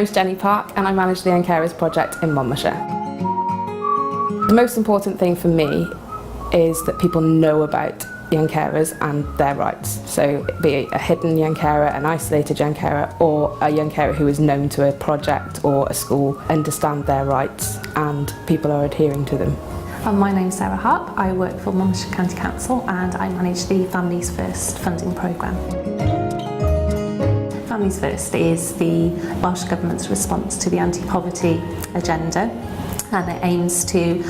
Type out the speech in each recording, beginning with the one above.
name's Jenny Park and I manage the Young Carers project in Monmouthshire. The most important thing for me is that people know about young carers and their rights. So be it a hidden young carer, an isolated young carer, or a young carer who is known to a project or a school, understand their rights and people are adhering to them. My name's Sarah Harp. I work for Monmouthshire County Council and I manage the Families First funding programme. Families First is the Welsh Government's response to the anti-poverty agenda, and it aims to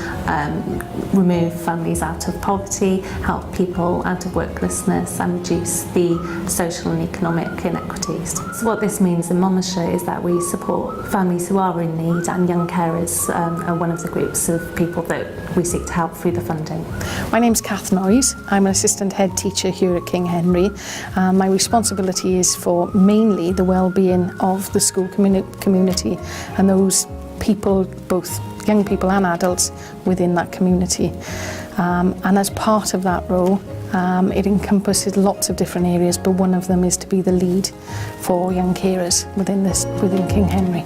remove families out of poverty, help people out of worklessness and reduce the social and economic inequities. So what this means in Monmouthshire is that we support families who are in need, and young carers are one of the groups of people that we seek to help through the funding. My name's Kath Noyes. I'm an assistant head teacher here at King Henry. My responsibility is for mainly the well-being of the school community and those people, both young people and adults within that community. And as part of that role, it encompasses lots of different areas, but one of them is to be the lead for young carers within King Henry.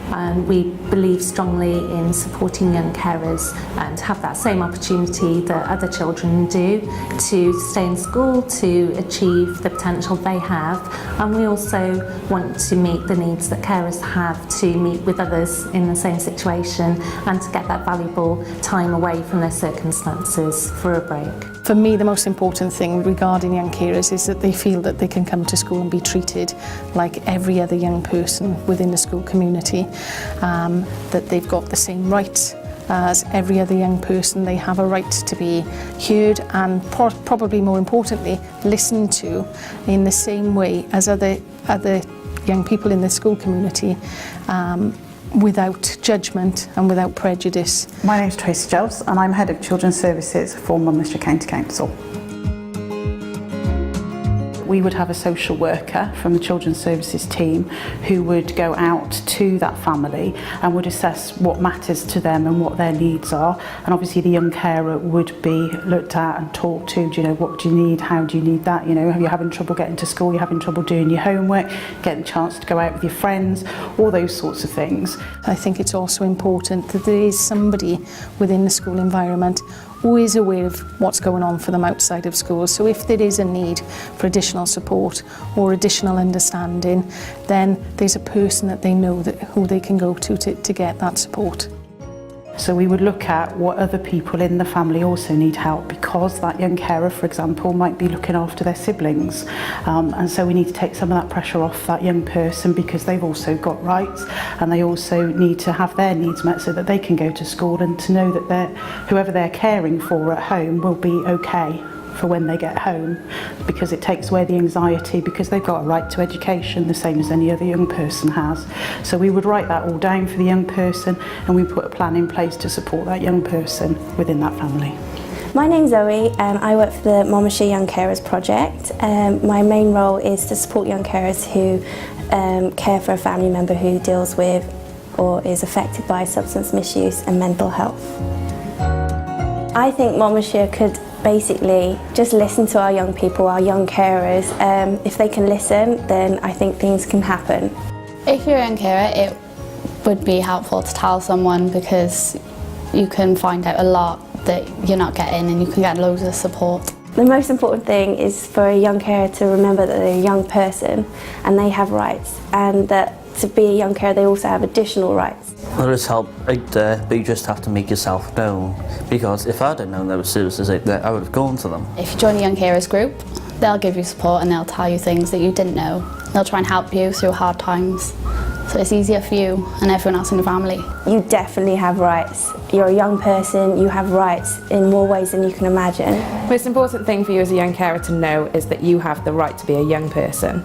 And we believe strongly in supporting young carers and have that same opportunity that other children do to stay in school, to achieve the potential they have. And we also want to meet the needs that carers have to meet with others in the same situation and to get that valuable time away from their circumstances for a break. For me, the most important thing regarding young carers is that they feel that they can come to school and be treated like every other young person within the school community, that they've got the same rights as every other young person. They have a right to be heard and probably more importantly, listened to in the same way as other young people in the school community, without judgment and without prejudice. My name is Tracy Jells and I'm Head of Children's Services for Monmouthshire County Council. We would have a social worker from the Children's Services team who would go out to that family and would assess what matters to them and what their needs are. And obviously the young carer would be looked at and talked to. Do you know, what do you need? How do you need that? You know, are you having trouble getting to school? You're having trouble doing your homework, getting a chance to go out with your friends, all those sorts of things. I think it's also important that there is somebody within the school environment who is aware of what's going on for them outside of school. So if there is a need for additional support or additional understanding, then there's a person that they know who they can go to get that support. So we would look at what other people in the family also need help, because that young carer, for example, might be looking after their siblings. And so we need to take some of that pressure off that young person, because they've also got rights and they also need to have their needs met so that they can go to school and to know that whoever they're caring for at home will be okay for when they get home, because it takes away the anxiety, because they've got a right to education the same as any other young person has. So we would write that all down for the young person and we put a plan in place to support that young person within that family. My name's Zoe and I work for the Monmouthshire Young Carers project. My main role is to support young carers who care for a family member who deals with or is affected by substance misuse and mental health. I think Monmouthshire could basically just listen to our young people, our young carers. If they can listen, then I think things can happen. If you're a young carer, it would be helpful to tell someone, because you can find out a lot that you're not getting and you can get loads of support. The most important thing is for a young carer to remember that they're a young person and they have rights, and that to be a young carer they also have additional rights. There is help out there, but you just have to make yourself known, because if I didn't know there were services out there, I would have gone to them. If you join a young carers group, they'll give you support and they'll tell you things that you didn't know. They'll try and help you through hard times, so it's easier for you and everyone else in the family. You definitely have rights. You're a young person, you have rights in more ways than you can imagine. The most important thing for you as a young carer to know is that you have the right to be a young person.